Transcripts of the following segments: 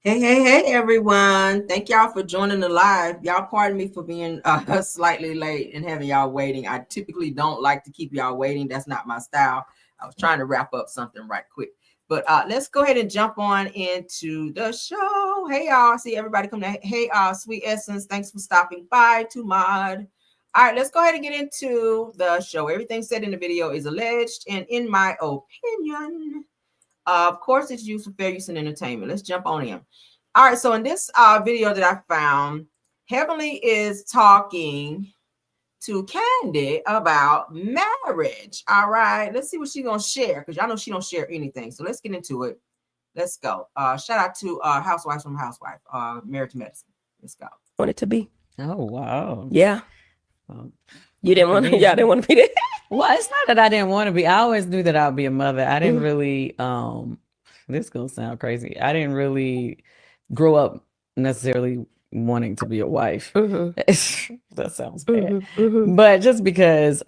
Hey, everyone. Thank y'all for joining the live. Y'all pardon me for being slightly late and having y'all waiting. I typically don't like to keep y'all waiting. That's not my style. I was trying to wrap up something right quick. But let's go ahead and jump on into the show. Hey, y'all. See everybody come down. Hey, Sweet Essence. Thanks for stopping by to Mod. All right, let's go ahead and get into the show. Everything said in the video is alleged and in my opinion. Of course, it's used for fair use and entertainment. Let's jump on in. All right, so in this video that I found, Heavenly is talking to Candy about marriage. All right, let's see what she's gonna share because y'all know she don't share anything. So let's get into it. Let's go. Shout out to Housewives from Housewife, Married to Medicine. Let's go. Want it to be. Oh wow. Yeah. You didn't want to, y'all didn't want to be there. Well, it's not that I didn't want to be. I always knew that I'd be a mother. I didn't really this gonna sound crazy. I didn't really grow up necessarily wanting to be a wife. That sounds bad. But just because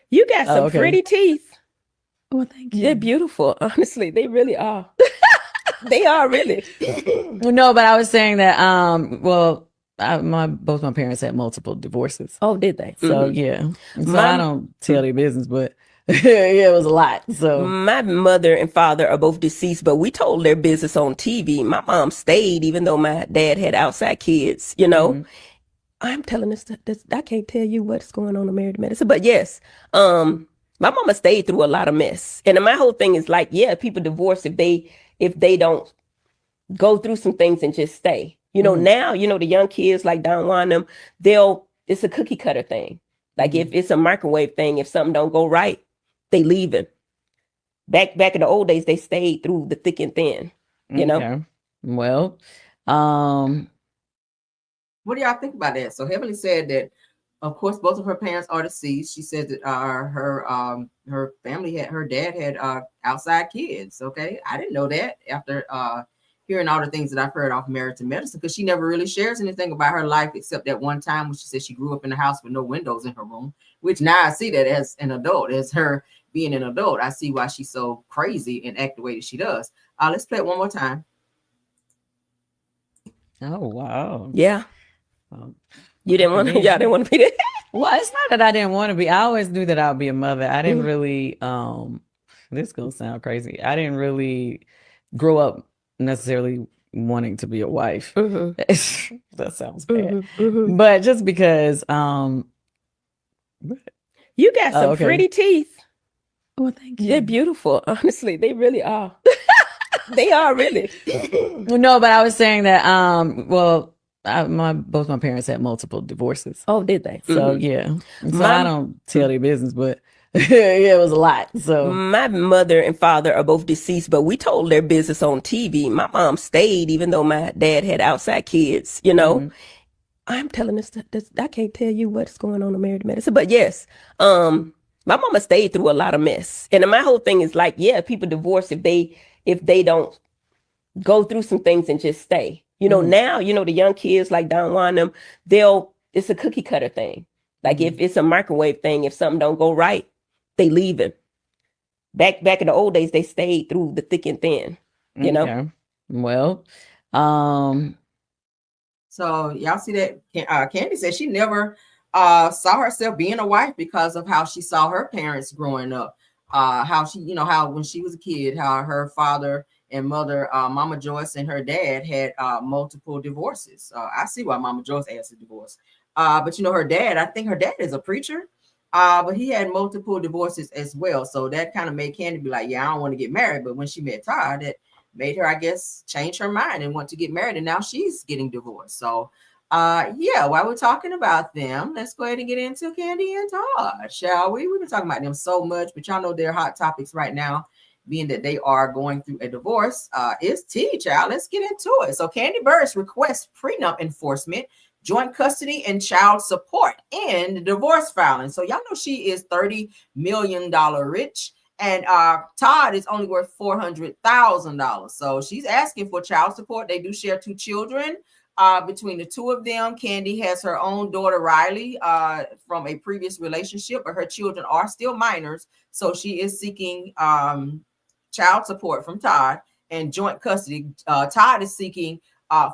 you got some pretty teeth. Well, thank you. They're beautiful. Honestly, they really are. They are really. No, but I was saying that well, both my parents had multiple divorces. Oh, did they? So yeah. So I don't tell their business, but yeah, it was a lot. So my mother and father are both deceased, but we told their business on TV. My mom stayed, even though my dad had outside kids. You know, I'm telling this. I can't tell you what's going on in Married to Medicine, but yes, my mama stayed through a lot of mess, and my whole thing is like, yeah, people divorce if they don't go through some things and just stay. You know, now, you know, the young kids like Don Juan, them, it's a cookie cutter thing. Like if it's a microwave thing, if something don't go right, they leaving. Back in the old days, they stayed through the thick and thin, you know? Well, what do y'all think about that? So Heavenly said that, of course, both of her parents are deceased. She said that her family her dad had outside kids. Okay, I didn't know that after hearing all the things that I've heard off Married to Medicine, because she never really shares anything about her life except that one time when she said she grew up in a house with no windows in her room, which now I see that as an adult, as her being an adult. I see why she's so crazy and act the way that she does. Let's play it one more time. Oh, wow. Yeah. You didn't want to, y'all didn't want to be there. Well, it's not that I didn't want to be. I always knew that I'd be a mother. I didn't really, this gonna sound crazy. I didn't really grow up necessarily wanting to be a wife. That sounds bad. But just because you got some pretty teeth. Well, thank you. They're beautiful. Honestly, they really are. They are really. No, but I was saying that well, both my parents had multiple divorces. Oh, did they? So yeah. So I don't tell their business, but yeah, it was a lot. So my mother and father are both deceased, but we told their business on TV. My mom stayed, even though my dad had outside kids. You know, I'm telling this. I can't tell you what's going on in Married to Medicine, but yes, my mama stayed through a lot of mess, and my whole thing is like, yeah, people divorce if they don't go through some things and just stay. You know, now, you know, the young kids like Don Juan, them, it's a cookie cutter thing. Like if it's a microwave thing, if something don't go right, they leaving. Back in the old days, they stayed through the thick and thin, you know? Well, so y'all see that Candy said she never saw herself being a wife because of how she saw her parents growing up. How she, you know, how when she was a kid, how her father and mother, Mama Joyce and her dad had multiple divorces. I see why Mama Joyce asked a divorce. But you know, her dad, I think her dad is a preacher, but he had multiple divorces as well. So that kind of made Candy be like, yeah, I don't want to get married. But when she met Todd, that made her, I guess, change her mind and want to get married. And now she's getting divorced. So yeah, while we're talking about them, let's go ahead and get into Candy and Todd, shall we? We've been talking about them so much, but y'all know they're hot topics right now, being that they are going through a divorce. It's tea, child. Let's get into it. So Candy Burris requests prenup enforcement, joint custody, and child support in the divorce filing. So y'all know she is $30 million rich, and Todd is only worth $400,000. So she's asking for child support. They do share 2 children. Between the 2 of them, Candy has her own daughter, Riley, from a previous relationship, but her children are still minors. So she is seeking child support from Todd. and joint custody. Todd is seeking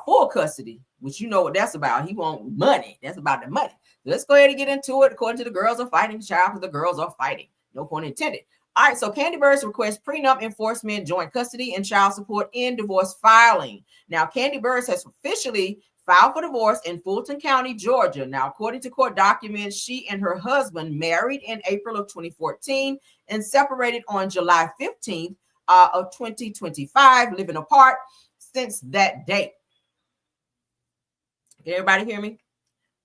full custody, which you know what that's about. He wants money. That's about the money. Let's go ahead and get into it. According to the girls are fighting, child, because the girls are fighting. No pun intended. All right, so Kandi Burruss requests prenup enforcement, joint custody, and child support in divorce filing. Now, Kandi Burruss has officially filed for divorce in Fulton County, Georgia. Now, according to court documents, she and her husband married in April of 2014 and separated on July 15th of 2025, living apart since that date. Can everybody hear me?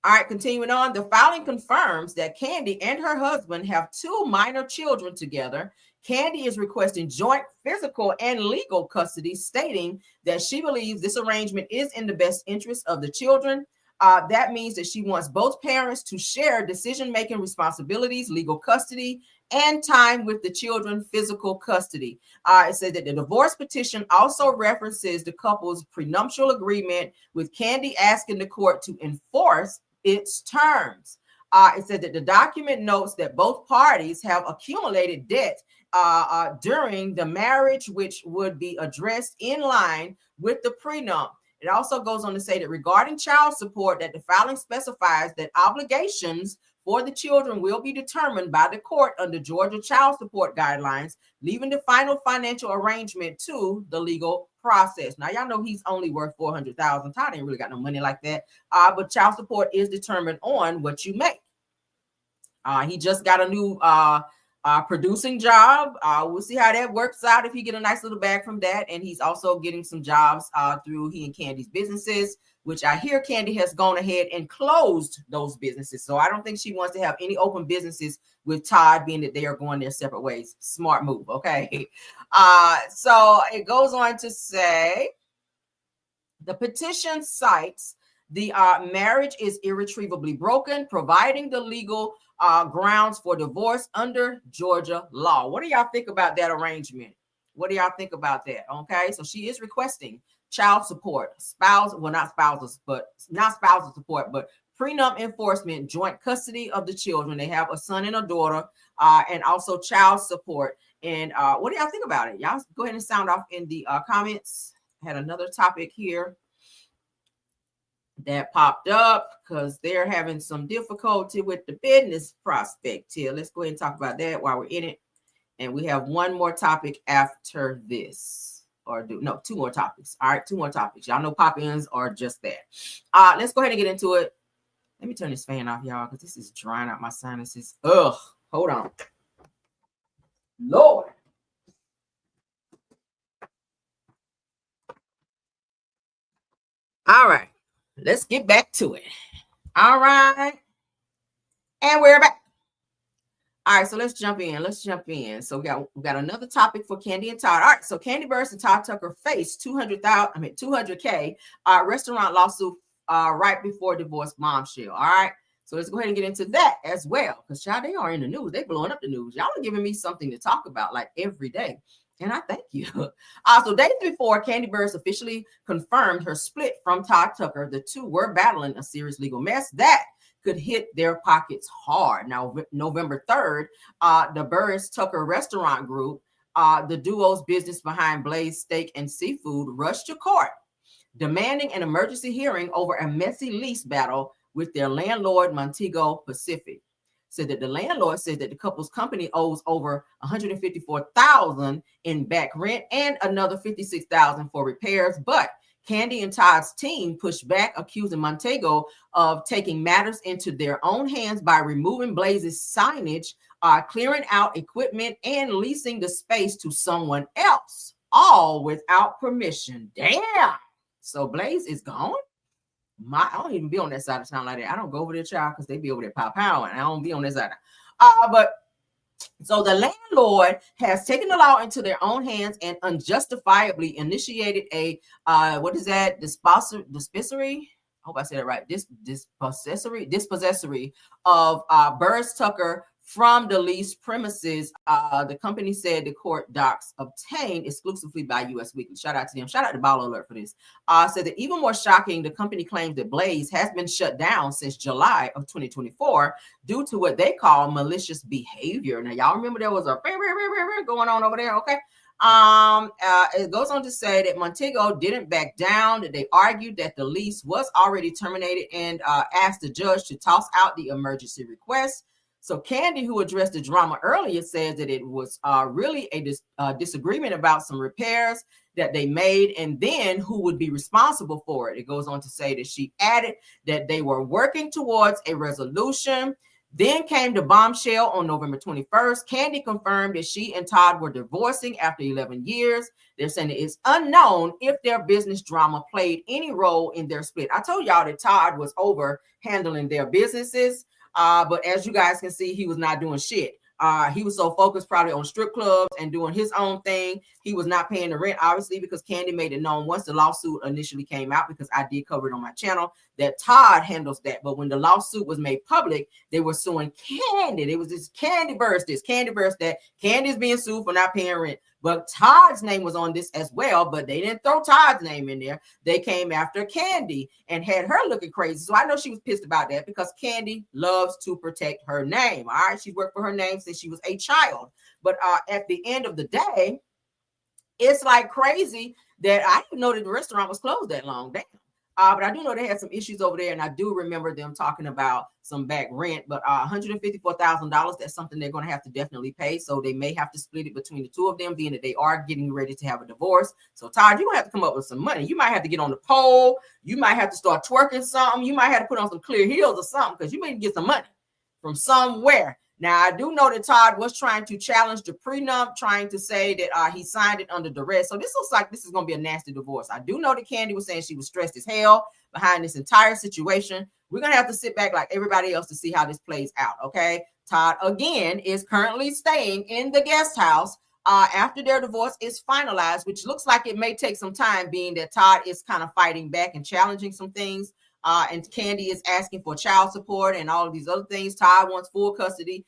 All right, continuing on, the filing confirms that Kandi and her husband have 2 minor children together. Kandi is requesting joint physical and legal custody, stating that she believes this arrangement is in the best interest of the children. That means that she wants both parents to share decision-making responsibilities, legal custody, and time with the children, physical custody. It says that the divorce petition also references the couple's prenuptial agreement, with Kandi asking the court to enforce its terms. It said that the document notes that both parties have accumulated debt during the marriage, which would be addressed in line with the prenup. It also goes on to say that regarding child support, that the filing specifies that obligations for the children will be determined by the court under Georgia child support guidelines, leaving the final financial arrangement to the legal process. Now, y'all know he's only worth $400,000. Todd ain't really got no money like that. But child support is determined on what you make. He just got a new producing job. We'll see how that works out if he get a nice little bag from that. And he's also getting some jobs through he and Kandi's businesses, which I hear Kandi has gone ahead and closed those businesses. So I don't think she wants to have any open businesses with Todd, being that they are going their separate ways. Smart move, okay? So it goes on to say, the petition cites the marriage is irretrievably broken, providing the legal grounds for divorce under Georgia law. What do y'all think about that arrangement? What do y'all think about that? Okay, so she is requesting child support, not spousal support, but prenup enforcement, joint custody of the children. They have a son and a daughter, and also child support. And what do y'all think about it? Y'all go ahead and sound off in the comments. I had another topic here that popped up because they're having some difficulty with the business prospect here. Let's go ahead and talk about that while we're in it. And we have one more topic after this. Two more topics. All right, 2 more topics. Y'all know pop-ins are just that. Let's go ahead and get into it. Let me turn this fan off, y'all, because this is drying out my sinuses. Ugh, hold on. Lord. All right, let's get back to it. All right, and we're back. All right, so let's jump in. So we got another topic for Kandi and Todd. All right, so Kandi Burruss and Todd Tucker faced $200K restaurant lawsuit right before divorce bombshell. All right, so let's go ahead and get into that as well, because child, they are in the news. They blowing up the news. Y'all are giving me something to talk about like every day, and I thank you. So days before Kandi Burruss officially confirmed her split from Todd Tucker, the two were battling a serious legal mess that could hit their pockets hard. Now, November 3rd, the Burruss Tucker Restaurant Group, the duo's business behind Blaze Steak and Seafood, rushed to court, demanding an emergency hearing over a messy lease battle with their landlord, Montego Pacific. Said that the landlord said that the couple's company owes over $154,000 in back rent and another $56,000 for repairs, but Kandi and Todd's team pushed back, accusing Montego of taking matters into their own hands by removing Blaze's signage, clearing out equipment, and leasing the space to someone else, all without permission. Damn. So Blaze is gone? I don't even be on that side of town like that. I don't go over there, child, because they be over there pow, and I don't be on that side. So the landlord has taken the law into their own hands and unjustifiably initiated a dispossessory. I hope I said it right. Dispossessory of Burruss Tucker from the leased premises. The company said the court docs obtained exclusively by U.S. Weekly. Shout out to them. Shout out to Ball Alert for this. Said that even more shocking, the company claims that Blaze has been shut down since July of 2024 due to what they call malicious behavior. Now, y'all remember there was a going on over there, okay? It goes on to say that Montego didn't back down, that they argued that the lease was already terminated, and asked the judge to toss out the emergency request. So Candy, who addressed the drama earlier, says that it was really a disagreement about some repairs that they made, and then who would be responsible for it. It goes on to say that she added that they were working towards a resolution. Then came the bombshell on November 21st. Candy confirmed that she and Todd were divorcing after 11 years. They're saying it is unknown if their business drama played any role in their split. I told y'all that Todd was over handling their businesses, but as you guys can see, he was not doing shit. He was so focused probably on strip clubs and doing his own thing. He was not paying the rent, obviously, because Candy made it known once the lawsuit initially came out, because I did cover it on my channel, that Todd handles that. But when the lawsuit was made public, they were suing Candy. It was this Candy verse that Candy's being sued for not paying rent. But Todd's name was on this as well, but they didn't throw Todd's name in there. They came after Candy and had her looking crazy. So I know she was pissed about that, because Candy loves to protect her name. All right, she's worked for her name since she was a child. But at the end of the day, it's like crazy that I didn't know that the restaurant was closed that long. Damn. But I do know they had some issues over there, and I do remember them talking about some back rent. But $154,000, that's something they're going to have to definitely pay. So they may have to split it between the two of them, being that they are getting ready to have a divorce. So Todd, you're going to have to come up with some money. You might have to get on the pole. You might have to start twerking something. You might have to put on some clear heels or something, because you may get some money from somewhere. Now, I do know that Todd was trying to challenge the prenup, trying to say that he signed it under duress. So this looks like this is going to be a nasty divorce. I do know that Candy was saying she was stressed as hell behind this entire situation. We're going to have to sit back like everybody else to see how this plays out, okay? Todd, again, is currently staying in the guest house after their divorce is finalized, which looks like it may take some time, being that Todd is kind of fighting back and challenging some things. And Candy is asking for child support and all of these other things. Todd wants full custody.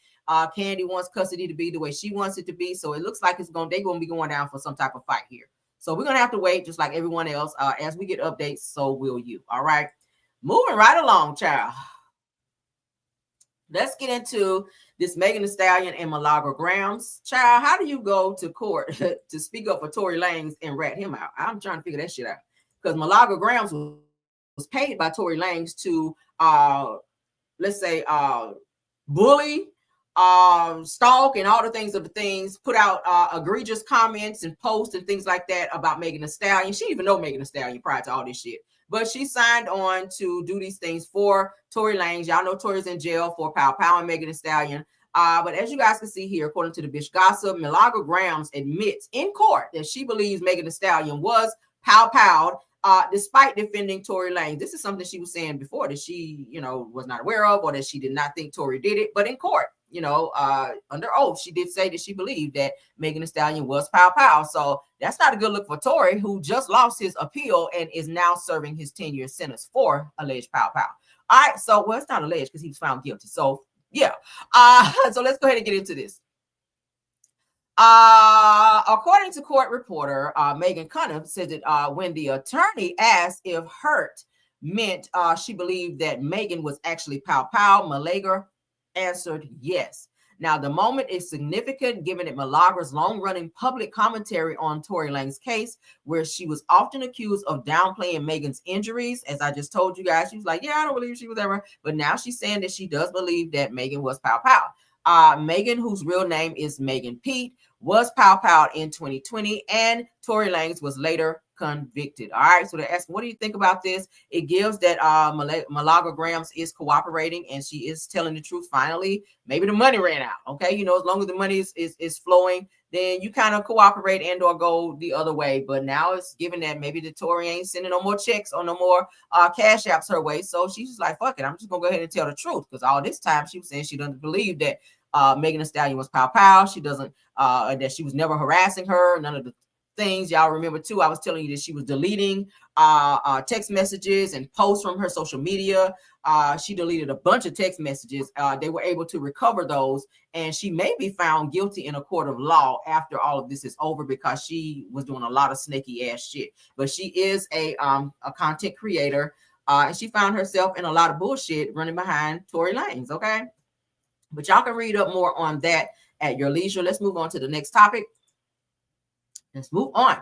Candy wants custody to be the way she wants it to be. So it looks like they're going to be going down for some type of fight here. So we're going to have to wait, just like everyone else. As we get updates, so will you. All right. Moving right along, child. Let's get into this Megan Thee Stallion and Milagro Grams. Child, how do you go to court to speak up for Tory Lanez and rat him out? I'm trying to figure that shit out. Because Milagro Grams was paid by Tory Lanez to let's say bully, stalk, and all the things, put out egregious comments and posts and things like that about Megan Thee Stallion. She didn't even know Megan Thee Stallion prior to all this shit, but she signed on to do these things for Tory Lanez. Y'all know Tory's in jail for Pow Pow and Megan Thee Stallion. But as you guys can see here, according to the Bitch Gossip, Milagro Grams admits in court that she believes Megan Thee Stallion was Pow Pow, despite defending Tory Lanez. This is something she was saying before that she, was not aware of, or that she did not think Tory did it. But in court, under oath, she did say that she believed that Megan Thee Stallion was Pow Pow. So that's not a good look for Tory, who just lost his appeal and is now serving his 10-year sentence for alleged Pow Pow. All right, so well, it's not alleged because he was found guilty. So yeah, so let's go ahead and get into this. According to court reporter Megan Cunningham, said that when the attorney asked if hurt meant she believed that Megan was actually Pow Pow, Milagro answered yes. Now, the moment is significant given that Milagro's long-running public commentary on Tory Lanez's case, where she was often accused of downplaying Megan's injuries. As I just told you guys, she was like, yeah, I don't believe she was ever. But now she's saying that she does believe that Megan was Pow Pow. Megan, whose real name is Megan Pete, was Pow Pow in 2020, and Tory Lanez was later convicted. All right, so they're asking, what do you think about this? It gives that Milagro Grams is cooperating, and she is telling the truth finally. Maybe the money ran out, okay? As long as the money is flowing, then you kind of cooperate and or go the other way. But now it's given that maybe the Tory ain't sending no more checks or no more cash apps her way. So she's just like, fuck it, I'm just going to go ahead and tell the truth, because all this time she was saying she doesn't believe that Megan Thee Stallion was Pow Pow. She doesn't, that she was never harassing her. None of the things. Y'all remember too, I was telling you that she was deleting text messages and posts from her social media. She deleted a bunch of text messages. They were able to recover those, and she may be found guilty in a court of law after all of this is over, because she was doing a lot of snaky ass shit. But she is a content creator, and she found herself in a lot of bullshit running behind Tory Lanez. Okay, but y'all can read up more on that at your leisure. Let's move on to the next topic. Let's move on.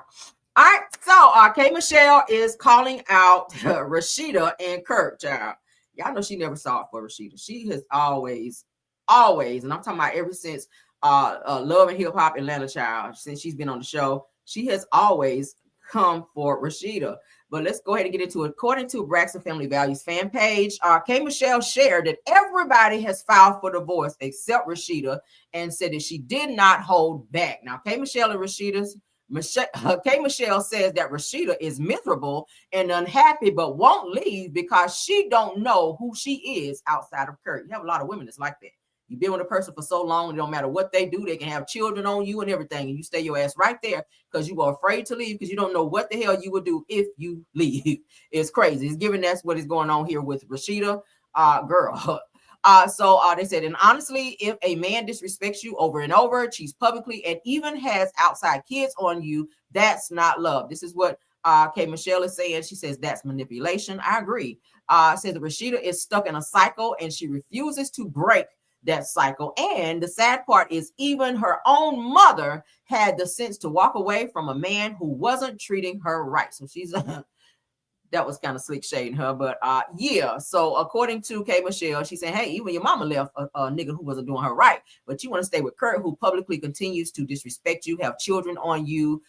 All right, so K Michelle is calling out Rasheeda and Kurt, child. Y'all know she never saw it for Rasheeda. She has always, and I'm talking about ever since Love and Hip Hop Atlanta, child, since she's been on the show, she has always come for Rasheeda. But let's go ahead and get into it. According to Braxton Family Values fan page, K Michelle shared that everybody has filed for divorce except Rasheeda, and said that she did not hold back. Now, K Michelle and K Michelle says that Rasheeda is miserable and unhappy, but won't leave because she don't know who she is outside of Kurt. You have a lot of women that's like that. You've been with a person for so long, it don't matter what they do, they can have children on you and everything, and you stay your ass right there because you are afraid to leave because you don't know what the hell you would do if you leave. It's crazy. It's given that's what is going on here with Rasheeda, girl. So they said, and honestly, if a man disrespects you over and over, cheats publicly, and even has outside kids on you, that's not love. This is what K Michelle is saying. She says that's manipulation. I agree. Says that Rasheeda is stuck in a cycle and she refuses to break that cycle. And the sad part is even her own mother had the sense to walk away from a man who wasn't treating her right. So she's that was kind of slick shading her, but yeah. So according to K Michelle, she said, hey, even your mama left a nigga who wasn't doing her right, but you want to stay with Kurt, who publicly continues to disrespect you, have children on you,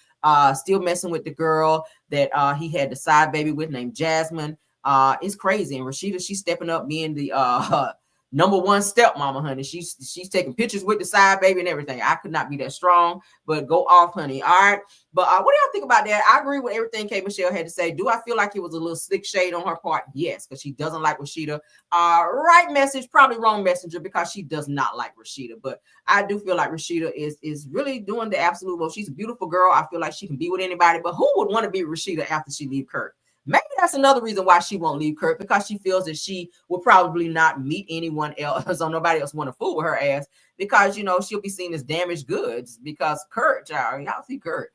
still messing with the girl that he had the side baby with named Jasmine. It's crazy. And Rasheeda, she's stepping up, being the number one stepmama, honey. She's taking pictures with the side baby and everything. I could not be that strong, but go off, honey. All right. But what do y'all think about that? I agree with everything K Michelle had to say. Do I feel like it was a little slick shade on her part? Yes, because she doesn't like Rasheeda. Right message, probably wrong messenger, because she does not like Rasheeda. But I do feel like Rasheeda is really doing the absolute most. She's a beautiful girl. I feel like she can be with anybody. But who would want to be Rasheeda after she leave Kurt? Maybe that's another reason why she won't leave Kurt, because she feels that she will probably not meet anyone else, or nobody else want to fool with her ass, because, you know, she'll be seen as damaged goods. Because Kurt, y'all see Kurt.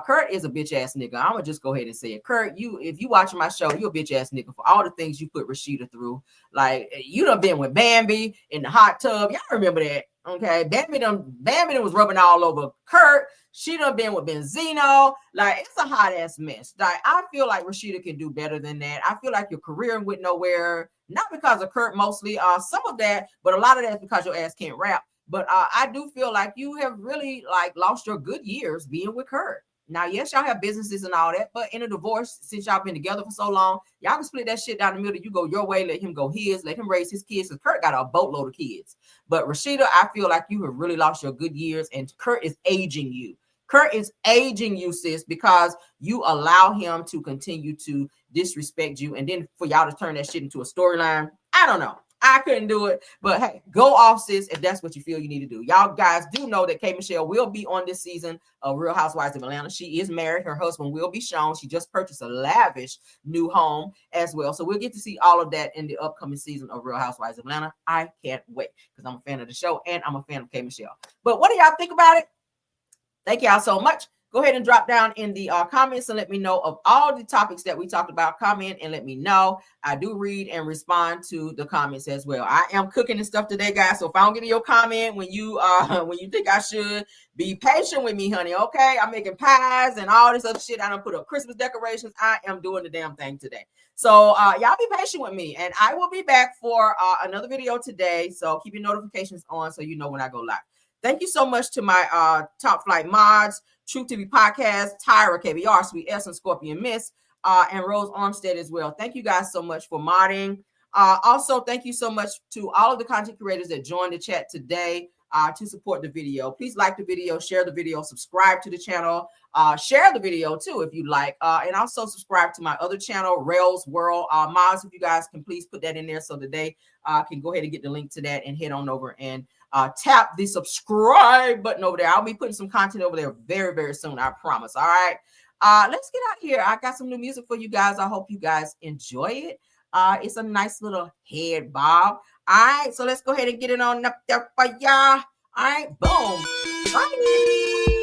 Kurt is a bitch ass nigga. I'm gonna just go ahead and say it. Kurt, if you watching my show, you a bitch ass nigga for all the things you put Rasheeda through. Like, you done been with Bambi in the hot tub. Y'all remember that? Okay, Bambi was rubbing all over Kurt. She done been with Benzino. Like, it's a hot ass mess. Like, I feel like Rasheeda can do better than that. I feel like your career went nowhere, not because of Kurt mostly, some of that, but a lot of that's because your ass can't rap. But I do feel like you have really like lost your good years being with Kurt. Now, yes, y'all have businesses and all that, but in a divorce, since y'all been together for so long, y'all can split that shit down the middle. You go your way, let him go his, let him raise his kids. Because Kurt got a boatload of kids. But Rasheeda, I feel like you have really lost your good years, and Kurt is aging you. Kurt is aging you, sis, because you allow him to continue to disrespect you. And then for y'all to turn that shit into a storyline, I don't know. I couldn't do it, but hey, go off, sis, if that's what you feel you need to do. Y'all guys do know that K Michelle will be on this season of Real Housewives of Atlanta. She is married. Her husband will be shown. She just purchased a lavish new home as well. So we'll get to see all of that in the upcoming season of Real Housewives of Atlanta. I can't wait, because I'm a fan of the show and I'm a fan of K Michelle. But what do y'all think about it? Thank y'all so much. Go ahead and drop down in the comments and let me know of all the topics that we talked about. Comment and let me know. I do read and respond to the comments as well. I am cooking and stuff today, guys. So if I don't get to your comment when you think I should, be patient with me, honey. Okay, I'm making pies and all this other shit. I don't put up Christmas decorations. I am doing the damn thing today. So y'all be patient with me, and I will be back for another video today. So keep your notifications on so you know when I go live. Thank you so much to my Top Flight mods, True TV Podcast, Tyra, KBR, Sweet Essence, Scorpion Miss, and Rose Armstead as well. Thank you guys so much for modding. Also, thank you so much to all of the content creators that joined the chat today to support the video. Please like the video, share the video, subscribe to the channel, share the video too if you like, and also subscribe to my other channel, Rails World. Mods, if you guys can please put that in there so that they can go ahead and get the link to that and head on over and tap the subscribe button over there. I'll be putting some content over there very, very soon. I promise. All right. Let's get out here. I got some new music for you guys. I hope you guys enjoy it. It's a nice little head bob. All right. So let's go ahead and get it on up there for y'all. All right. Boom. Bye.